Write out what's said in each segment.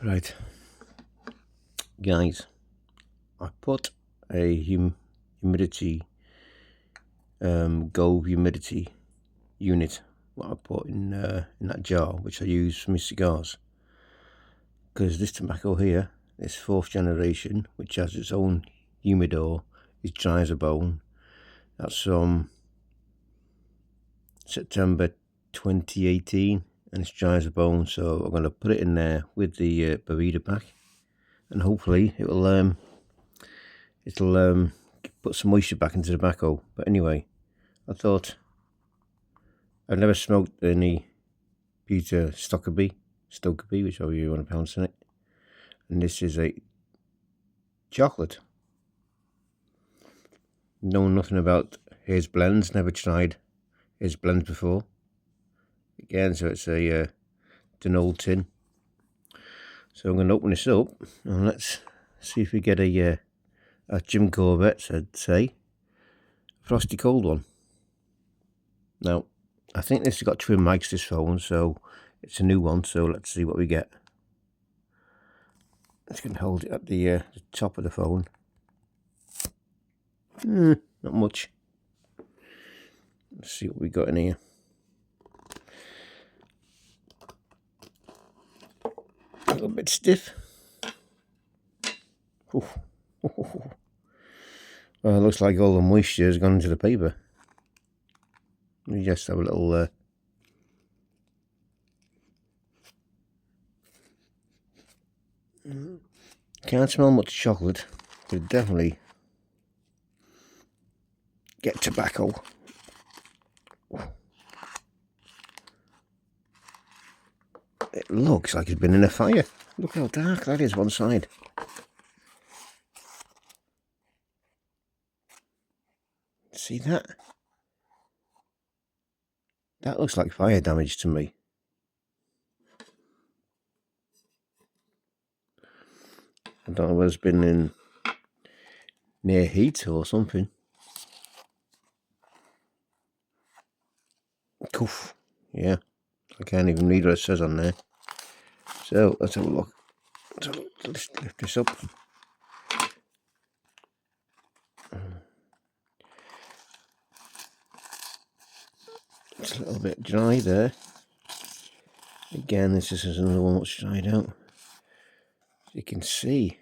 Right, guys, I put a humidity, Gove humidity unit, what I put in that jar, which I use for my cigars, because this tobacco here, this 4th generation, which has its own humidor, is dry as a bone. That's from September 2018, and it's dry as a bone. So I'm going to put it in there with the boveda pack, and hopefully it'll put some moisture back into the tobacco. But anyway, I thought, I've never smoked any Peter Stokkebye, whichever you want to pronounce it, and this is a chocolate. Know nothing about his blends, never tried his blends before. Again, so it's an old tin. So I'm going to open this up and let's see if we get a Jim Corbett said, say, frosty cold one. Now, I think this has got twin mics, this phone, so it's a new one. So let's see what we get. Let's go and hold it at the top of the phone. Not much. Let's see what we got in here. A little bit stiff. Well, it looks like all the moisture has gone into the paper. Let me just have a little can't smell much chocolate, but definitely get tobacco. It looks like it's been in a fire. Look how dark that is, one side. See that? That looks like fire damage to me. I don't know whether it's been in near heat or something. Oof. Yeah, I can't even read what it says on there. So let's have a look. Let's lift this up. It's a little bit dry there. Again, this is another one that's dried out. You can see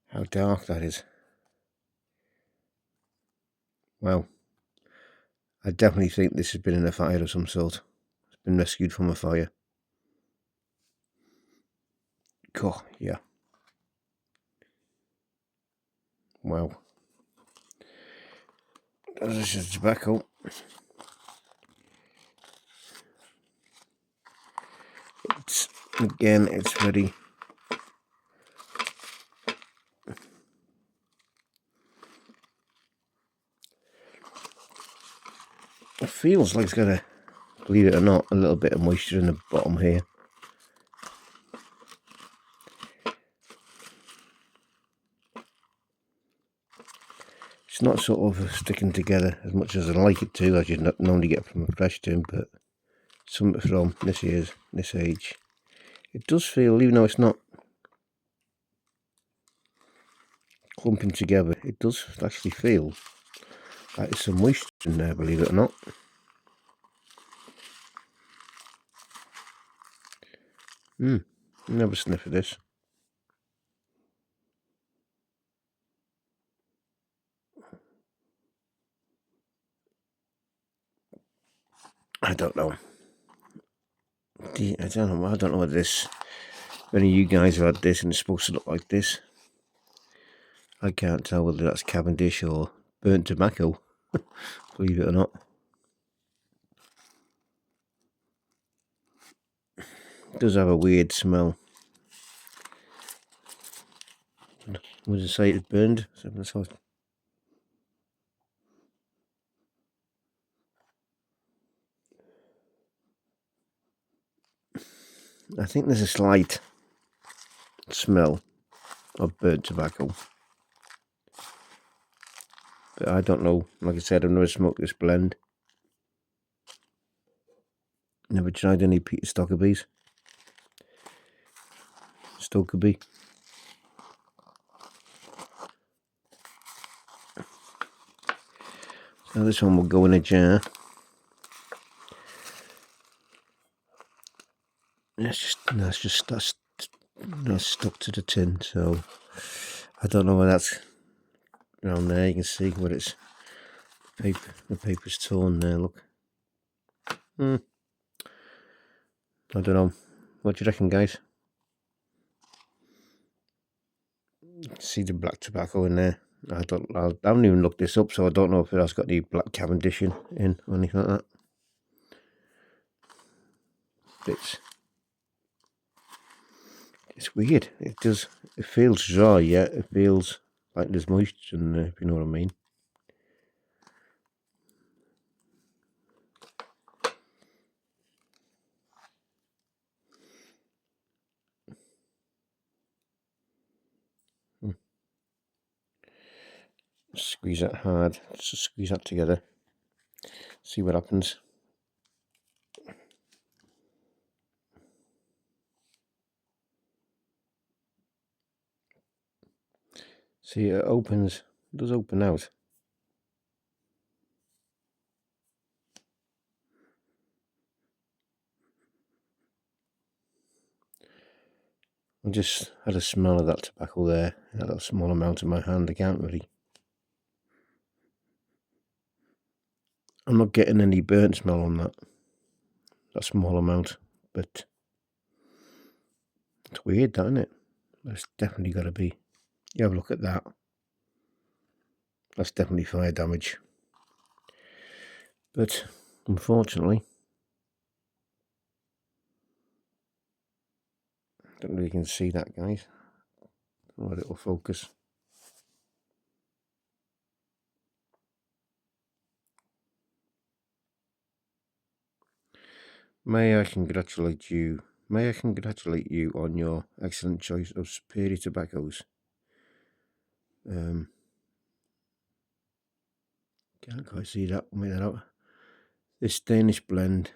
how dark that is. Well, I definitely think this has been in a fire of some sort. It's been rescued from a fire. Cool, yeah. Wow. This is tobacco. It's ready. It feels like it's got a, believe it or not, a little bit of moisture in the bottom here. It's not sort of sticking together as much as I like it to, as you normally get from a fresh tin, but something from this age. It does feel, even though it's not clumping together, it does actually feel like there's some moisture in there, believe it or not. Never sniff of this. I don't know. I don't know what this. If any of you guys have had this and it's supposed to look like this, I can't tell whether that's Cavendish or burnt tobacco. Believe it or not. It does have a weird smell. Would it say it's burned? I think there's a slight smell of burnt tobacco, but I don't know. Like I said, I've never smoked this blend. Never tried any Peter Stokkebyes. Stokerby. So this one will go in a jar. That's stuck to the tin, so I don't know where that's around there. You can see where it's paper. The paper's torn there. Look. I don't know. What do you reckon, guys? You can see the black tobacco in there. I haven't even looked this up, so I don't know if it has got any black Cavendish in or anything like that. It's weird. It feels dry, yeah. It feels like there's moisture in there, if you know what I mean. Squeeze that hard. Just squeeze that together. See what happens. See, it opens. It does open out. I just had a smell of that tobacco there. I had a small amount in my hand. I can't really. I'm not getting any burnt smell on that small amount, but it's weird, that, isn't it? That's definitely got to be. You have a look at that. That's definitely fire damage. But unfortunately, I don't know if you can see that, guys. Oh, it'll focus. May I congratulate you on your excellent choice of superior tobaccos. Can't quite see that. Make that out. This Danish blend,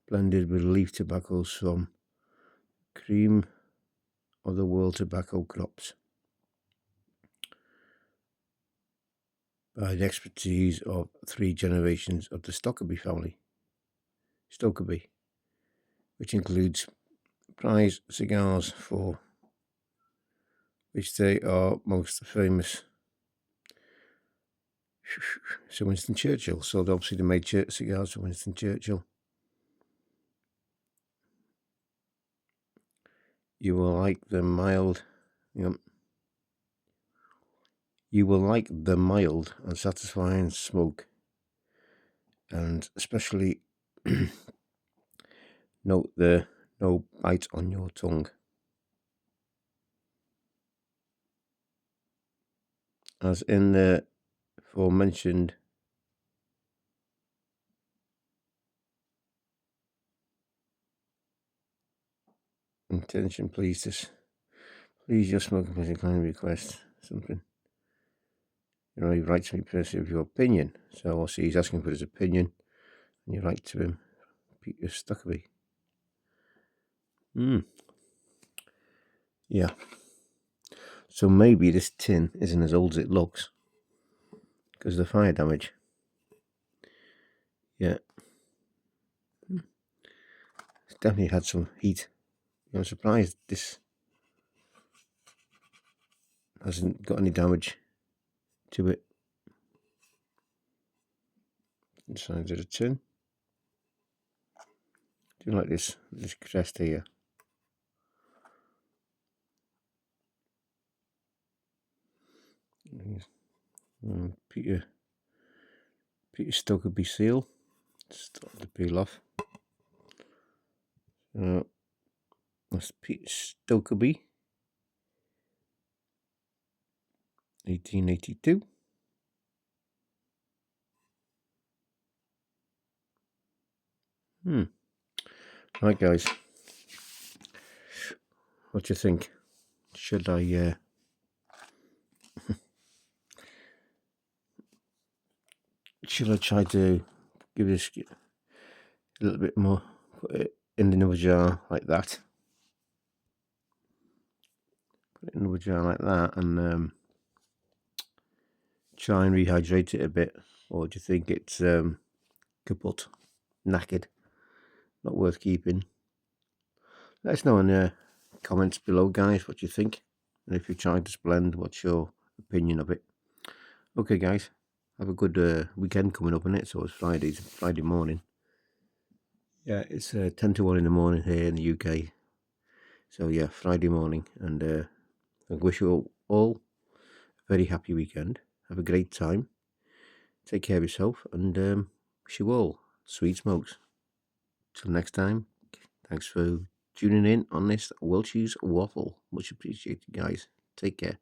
blended with leaf tobaccos from cream of the world tobacco crops, by the expertise of 3 generations of the Stokerby family. Stokerby, which includes prize cigars for which they are most famous. So Winston Churchill. So obviously they made cigars for Winston Churchill. You will like the mild. You will like the mild and satisfying smoke, and especially note the no bite on your tongue. As in the aforementioned intention, please your smoking please kindly request something. You know, he writes to me personally of your opinion. So obviously he's asking for his opinion, and you write to him, Peter Stokerby. Yeah. So maybe this tin isn't as old as it looks because of the fire damage. Yeah. It's definitely had some heat. I'm surprised this hasn't got any damage to it. Inside of the tin. Do you like this crest here? Peter Stokerby seal. Starting to peel off. That's Peter Stokerby, 1882. Right, guys. What do you think? Should I try to give this a little bit more, put it in another jar like that, Put it in another jar like that, and try and rehydrate it a bit. Or do you think it's kaput, knackered, not worth keeping? Let us know in the comments below, guys, what you think, and if you tried this blend, what's your opinion of it? Okay, guys, have a good weekend coming up, innit? So it's Friday morning. Yeah, it's 10 to 1 in the morning here in the UK. So yeah, Friday morning, and I wish you all a very happy weekend. Have a great time. Take care of yourself, and wish you all sweet smokes. Till next time, thanks for tuning in on this Welch's Waffle. Much appreciated, guys. Take care.